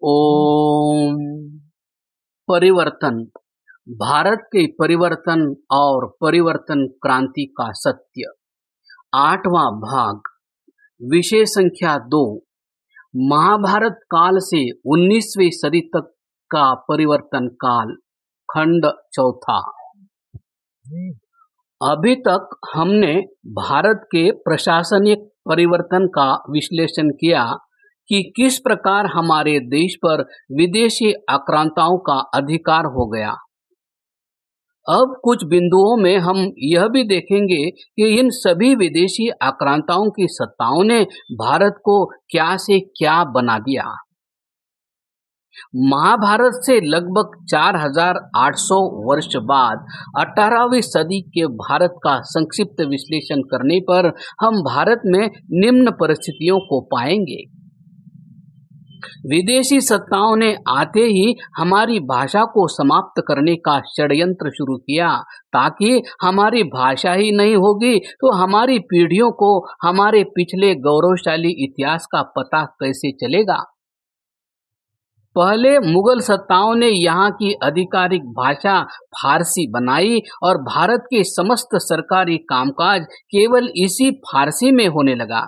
ओम। परिवर्तन। भारत के परिवर्तन और परिवर्तन क्रांति का सत्य। 8वां भाग। विषय संख्या 2। महाभारत काल से 19वीं सदी तक का परिवर्तन काल। खंड 4। अभी तक हमने भारत के प्रशासनिक परिवर्तन का विश्लेषण किया कि किस प्रकार हमारे देश पर विदेशी आक्रांताओं का अधिकार हो गया। अब कुछ बिंदुओं में हम यह भी देखेंगे कि इन सभी विदेशी आक्रांताओं की सत्ताओं ने भारत को क्या से क्या बना दिया। महाभारत से लगभग 4800 वर्ष बाद 18वीं सदी के भारत का संक्षिप्त विश्लेषण करने पर हम भारत में निम्न परिस्थितियों को पाएंगे। विदेशी सत्ताओं ने आते ही हमारी भाषा को समाप्त करने का षड्यंत्र शुरू किया, ताकि हमारी भाषा ही नहीं होगी तो हमारी पीढ़ियों को हमारे पिछले गौरवशाली इतिहास का पता कैसे चलेगा। पहले मुगल सत्ताओं ने यहाँ की आधिकारिक भाषा फारसी बनाई और भारत के समस्त सरकारी कामकाज केवल इसी फारसी में होने लगा।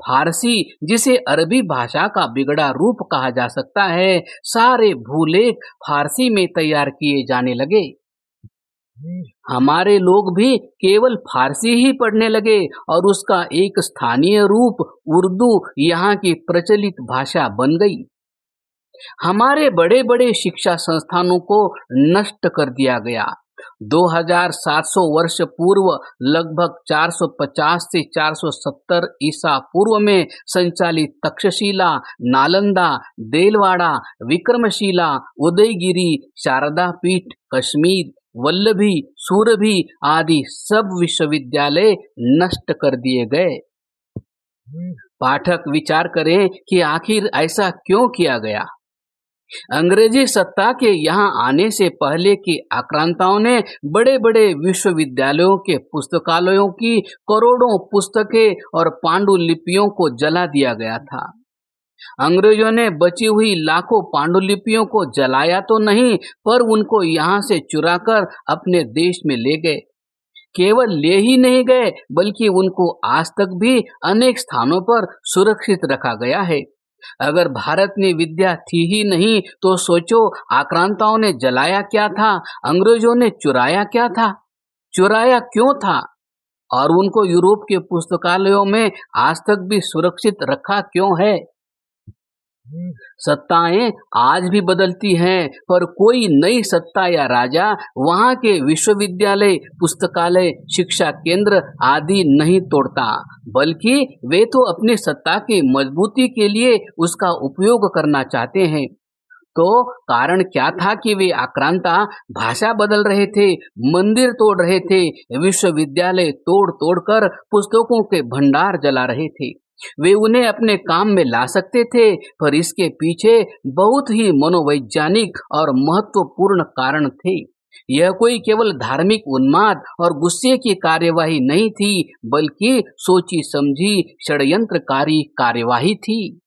फारसी, जिसे अरबी भाषा का बिगड़ा रूप कहा जा सकता है, सारे भूलेख फारसी में तैयार किए जाने लगे। हमारे लोग भी केवल फारसी ही पढ़ने लगे और उसका एक स्थानीय रूप उर्दू यहाँ की प्रचलित भाषा बन गई। हमारे बड़े बड़े शिक्षा संस्थानों को नष्ट कर दिया गया। 2700 वर्ष पूर्व लगभग 450 से 470 ईसा पूर्व में संचालित तक्षशिला, नालंदा, देलवाड़ा, विक्रमशिला, उदयगिरी, शारदा पीठ, कश्मीर, वल्लभी, सूरभी आदि सब विश्वविद्यालय नष्ट कर दिए गए। पाठक विचार करें कि आखिर ऐसा क्यों किया गया। अंग्रेजी सत्ता के यहाँ आने से पहले के आक्रांताओं ने बड़े बड़े विश्वविद्यालयों के पुस्तकालयों की करोड़ों पुस्तकें और पांडुलिपियों को जला दिया गया था। अंग्रेजों ने बची हुई लाखों पांडुलिपियों को जलाया तो नहीं, पर उनको यहाँ से चुराकर अपने देश में ले गए। केवल ले ही नहीं गए, बल्कि उनको आज तक भी अनेक स्थानों पर सुरक्षित रखा गया है। अगर भारत में विद्या थी ही नहीं तो सोचो, आक्रांताओं ने जलाया क्या था, अंग्रेजों ने चुराया क्या था, चुराया क्यों था, और उनको यूरोप के पुस्तकालयों में आज तक भी सुरक्षित रखा क्यों है। सत्ताएं आज भी बदलती हैं, पर कोई नई सत्ता या राजा वहां के विश्वविद्यालय, पुस्तकालय, शिक्षा केंद्र आदि नहीं तोड़ता, बल्कि वे तो अपनी सत्ता की मजबूती के लिए उसका उपयोग करना चाहते हैं। तो कारण क्या था कि वे आक्रांता भाषा बदल रहे थे, मंदिर तोड़ रहे थे, विश्वविद्यालय तोड़ तोड़कर पुस्तकों के भंडार जला रहे थे। वे उन्हें अपने काम में ला सकते थे, पर इसके पीछे बहुत ही मनोवैज्ञानिक और महत्वपूर्ण कारण थे। यह कोई केवल धार्मिक उन्माद और गुस्से की कार्यवाही नहीं थी, बल्कि सोची समझी षड्यंत्रकारी कार्यवाही थी।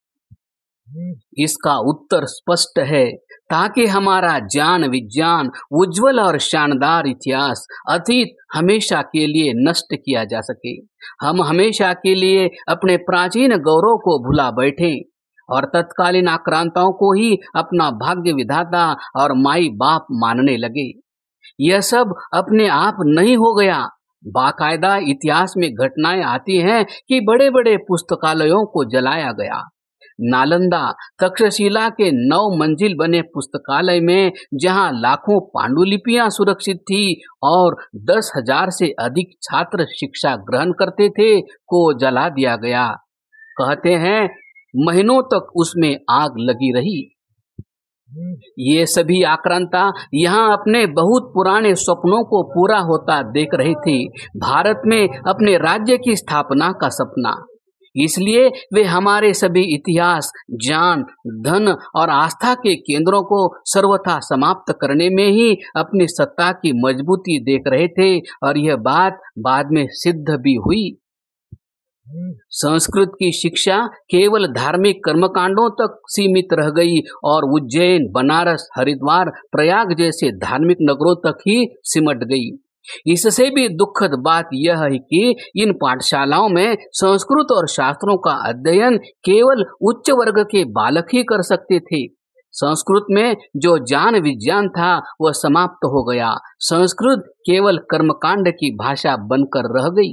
इसका उत्तर स्पष्ट है। ताकि हमारा ज्ञान विज्ञान, उज्जवल और शानदार इतिहास, अतीत हमेशा के लिए नष्ट किया जा सके, हम हमेशा के लिए अपने प्राचीन गौरव को भुला बैठे और तत्कालीन आक्रांताओं को ही अपना भाग्य विधाता और माई बाप मानने लगे। यह सब अपने आप नहीं हो गया। बाकायदा इतिहास में घटनाएं आती हैं कि बड़े बड़े पुस्तकालयों को जलाया गया। नालंदा, तक्षशिला के 9 मंजिल बने पुस्तकालय में जहां लाखों पांडुलिपियां सुरक्षित थी और 10,000 से अधिक छात्र शिक्षा ग्रहण करते थे, को जला दिया गया। कहते हैं महीनों तक उसमें आग लगी रही। ये सभी आक्रांता यहाँ अपने बहुत पुराने सपनों को पूरा होता देख रहे थे, भारत में अपने राज्य की स्थापना का सपना। इसलिए वे हमारे सभी इतिहास, ज्ञान, धन और आस्था के केंद्रों को सर्वथा समाप्त करने में ही अपनी सत्ता की मजबूती देख रहे थे, और यह बात बाद में सिद्ध भी हुई। संस्कृत की शिक्षा केवल धार्मिक कर्मकांडों तक सीमित रह गई और उज्जैन, बनारस, हरिद्वार, प्रयाग जैसे धार्मिक नगरों तक ही सिमट गई। इससे भी दुखद बात यह है कि इन पाठशालाओं में संस्कृत और शास्त्रों का अध्ययन केवल उच्च वर्ग के बालक ही कर सकते थे। संस्कृत में जो ज्ञान विज्ञान था वह समाप्त हो गया। संस्कृत केवल कर्मकांड की भाषा बनकर रह गई।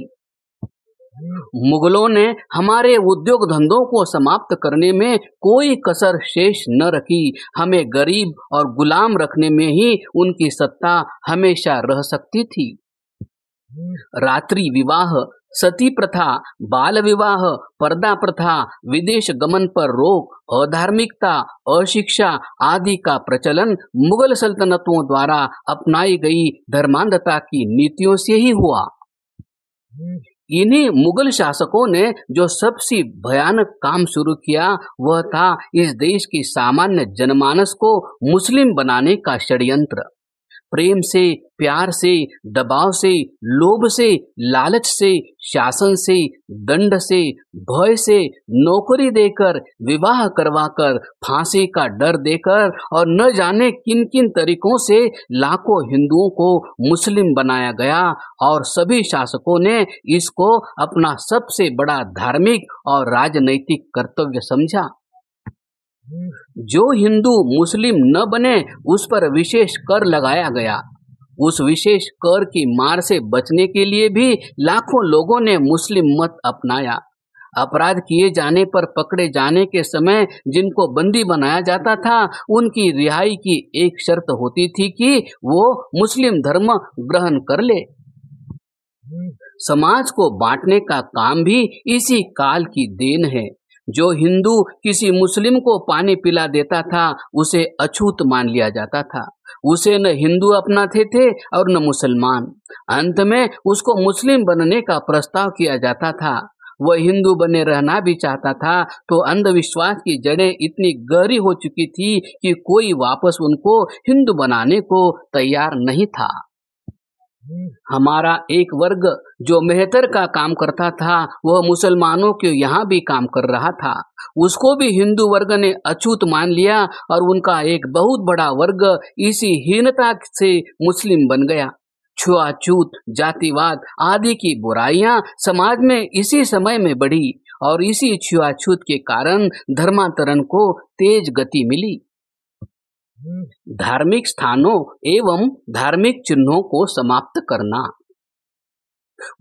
मुगलों ने हमारे उद्योग धंधों को समाप्त करने में कोई कसर शेष न रखी। हमें गरीब और गुलाम रखने में ही उनकी सत्ता हमेशा रह सकती थी। रात्रि विवाह, सती प्रथा, बाल विवाह, पर्दा प्रथा, विदेश गमन पर रोक, अधार्मिकता, अशिक्षा आदि का प्रचलन मुगल सल्तनतों द्वारा अपनाई गई धर्मांधता की नीतियों से ही हुआ। इन्हीं मुगल शासकों ने जो सबसे भयानक काम शुरू किया वह था इस देश की सामान्य जनमानस को मुस्लिम बनाने का षड्यंत्र। प्रेम से, प्यार से, दबाव से, लोभ से, लालच से, शासन से, दंड से, भय से, नौकरी देकर, विवाह करवाकर, फांसी का डर देकर और न जाने किन किन तरीकों से लाखों हिंदुओं को मुस्लिम बनाया गया और सभी शासकों ने इसको अपना सबसे बड़ा धार्मिक और राजनैतिक कर्तव्य समझा। जो हिंदू मुस्लिम न बने उस पर विशेष कर लगाया गया। उस विशेष कर की मार से बचने के लिए भी लाखों लोगों ने मुस्लिम मत अपनाया। अपराध किए जाने पर पकड़े जाने के समय जिनको बंदी बनाया जाता था उनकी रिहाई की एक शर्त होती थी कि वो मुस्लिम धर्म ग्रहण कर ले। समाज को बांटने का काम भी इसी काल की देन है। जो हिंदू किसी मुस्लिम को पानी पिला देता था उसे अछूत मान लिया जाता था। उसे न हिंदू अपनाते थे और न मुसलमान। अंत में उसको मुस्लिम बनने का प्रस्ताव किया जाता था। वह हिंदू बने रहना भी चाहता था तो अंधविश्वास की जड़ें इतनी गहरी हो चुकी थी कि कोई वापस उनको हिंदू बनाने को तैयार नहीं था। हमारा एक वर्ग जो मेहतर का काम करता था वह मुसलमानों के यहाँ भी काम कर रहा था। उसको भी हिंदू वर्ग ने अछूत मान लिया और उनका एक बहुत बड़ा वर्ग इसी हीनता से मुस्लिम बन गया। छुआछूत, जातिवाद आदि की बुराइयां समाज में इसी समय में बढ़ी और इसी छुआछूत के कारण धर्मांतरण को तेज गति मिली। धार्मिक स्थानों एवं धार्मिक चिन्हों को समाप्त करना।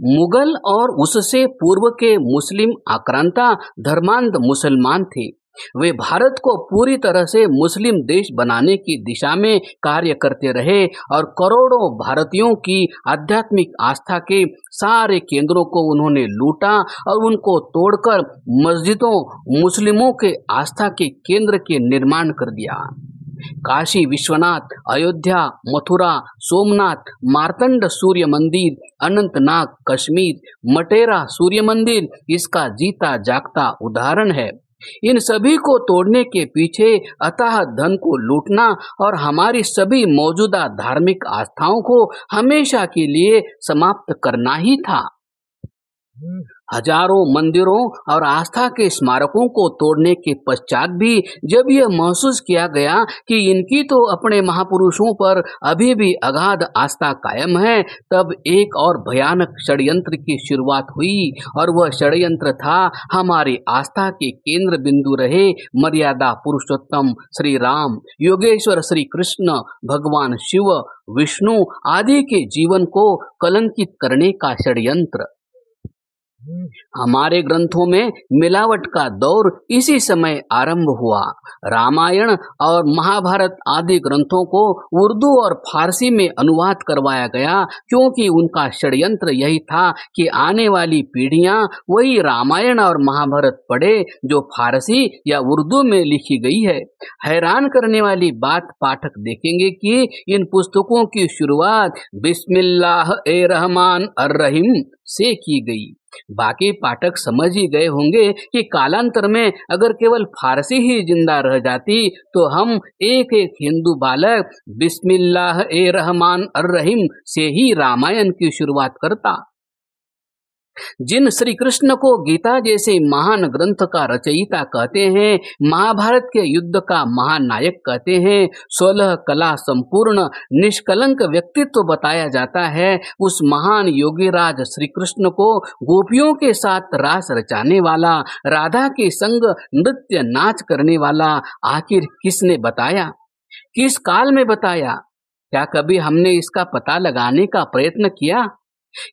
मुगल और उससे पूर्व के मुस्लिम आक्रांता धर्मांध मुसलमान थे। वे भारत को पूरी तरह से मुस्लिम देश बनाने की दिशा में कार्य करते रहे और करोड़ों भारतीयों की आध्यात्मिक आस्था के सारे केंद्रों को उन्होंने लूटा और उनको तोड़कर मस्जिदों, मुस्लिमों के आस्था के केंद्र के निर्माण कर दिया। काशी विश्वनाथ, अयोध्या, मथुरा, सोमनाथ, मार्तंड सूर्य मंदिर, अनंतनाग कश्मीर, मटेरा सूर्य मंदिर इसका जीता जागता उदाहरण है। इन सभी को तोड़ने के पीछे अथाह धन को लूटना और हमारी सभी मौजूदा धार्मिक आस्थाओं को हमेशा के लिए समाप्त करना ही था। हजारों मंदिरों और आस्था के स्मारकों को तोड़ने के पश्चात भी जब यह महसूस किया गया कि इनकी तो अपने महापुरुषों पर अभी भी अगाध आस्था कायम है, तब एक और भयानक षड्यंत्र की शुरुआत हुई और वह षड्यंत्र था हमारी आस्था के केंद्र बिंदु रहे मर्यादा पुरुषोत्तम श्री राम, योगेश्वर श्री कृष्ण, भगवान शिव, विष्णु आदि के जीवन को कलंकित करने का षड्यंत्र। हमारे ग्रंथों में मिलावट का दौर इसी समय आरंभ हुआ। रामायण और महाभारत आदि ग्रंथों को उर्दू और फारसी में अनुवाद करवाया गया क्योंकि उनका षड्यंत्र यही था कि आने वाली पीढ़ियां वही रामायण और महाभारत पढ़े जो फारसी या उर्दू में लिखी गई है। हैरान करने वाली बात पाठक देखेंगे कि इन पुस्तकों की शुरुआत बिस्मिल्लाह ए रहमान अर रहीम से की गई। बाकी पाठक समझ ही गए होंगे कि कालांतर में अगर केवल फारसी ही जिंदा रह जाती तो हम एक एक हिंदू बालक बिस्मिल्लाह ए रहमान अर रहीम से ही रामायण की शुरुआत करता। जिन श्री कृष्ण को गीता जैसे महान ग्रंथ का रचयिता कहते हैं, महाभारत के युद्ध का महान नायक कहते हैं, 16 कला संपूर्ण निष्कलंक व्यक्तित्व बताया जाता है, उस महान योगीराज श्री कृष्ण को गोपियों के साथ रास रचाने वाला, राधा के संग नृत्य नाच करने वाला आखिर किसने बताया, किस काल में बताया? क्या कभी हमने इसका पता लगाने का प्रयत्न किया?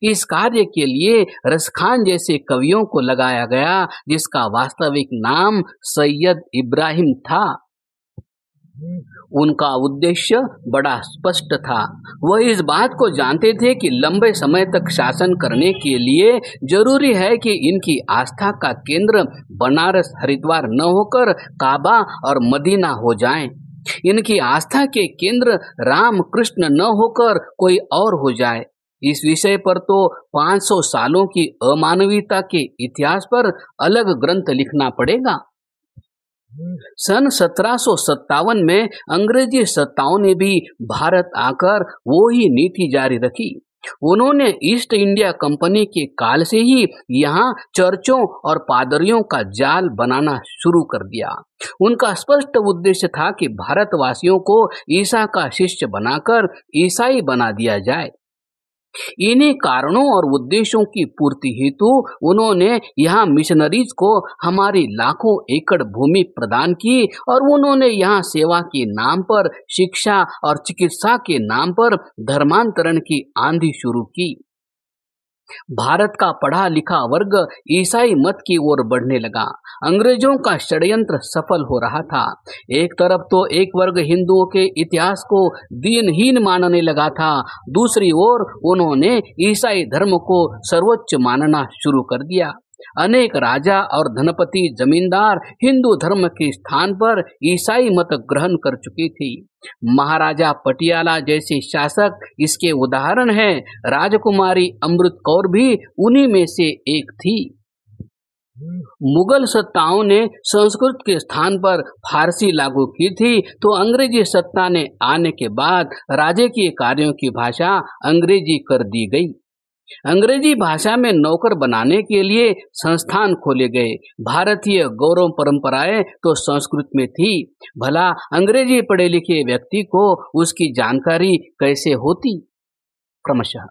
इस कार्य के लिए रसखान जैसे कवियों को लगाया गया, जिसका वास्तविक नाम सैयद इब्राहिम था। उनका उद्देश्य बड़ा स्पष्ट था। वह इस बात को जानते थे कि लंबे समय तक शासन करने के लिए जरूरी है कि इनकी आस्था का केंद्र बनारस हरिद्वार न होकर काबा और मदीना हो जाएं। इनकी आस्था के केंद्र राम कृष्ण न होकर कोई और हो जाए। इस विषय पर तो 500 सालों की अमानवीयता के इतिहास पर अलग ग्रंथ लिखना पड़ेगा। सन 1757 में अंग्रेजी सत्ताओं ने भी भारत आकर वो ही नीति जारी रखी। उन्होंने ईस्ट इंडिया कंपनी के काल से ही यहाँ चर्चों और पादरियों का जाल बनाना शुरू कर दिया। उनका स्पष्ट उद्देश्य था कि भारतवासियों को ईसा का शिष्य बनाकर ईसाई बना दिया जाए। इन्हीं कारणों और उद्देश्यों की पूर्ति हेतु उन्होंने यहाँ मिशनरीज को हमारी लाखों एकड़ भूमि प्रदान की और उन्होंने यहाँ सेवा के नाम पर, शिक्षा और चिकित्सा के नाम पर धर्मांतरण की आंधी शुरू की। भारत का पढ़ा लिखा वर्ग ईसाई मत की ओर बढ़ने लगा। अंग्रेजों का षड्यंत्र सफल हो रहा था। एक तरफ तो एक वर्ग हिंदुओं के इतिहास को दीनहीन मानने लगा था, दूसरी ओर उन्होंने ईसाई धर्म को सर्वोच्च मानना शुरू कर दिया। अनेक राजा और धनपति जमींदार हिंदू धर्म के स्थान पर ईसाई मत ग्रहण कर चुकी थी। महाराजा पटियाला जैसे शासक इसके उदाहरण हैं। राजकुमारी अमृत कौर भी उन्हीं में से एक थी। मुगल सत्ताओं ने संस्कृत के स्थान पर फारसी लागू की थी, तो अंग्रेजी सत्ता ने आने के बाद राजकीय कार्यों की भाषा अंग्रेजी कर दी गई। अंग्रेजी भाषा में नौकर बनाने के लिए संस्थान खोले गए। भारतीय गौरव परंपराएं तो संस्कृत में थी। भला अंग्रेजी पढ़े लिखे व्यक्ति को उसकी जानकारी कैसे होती? क्रमशः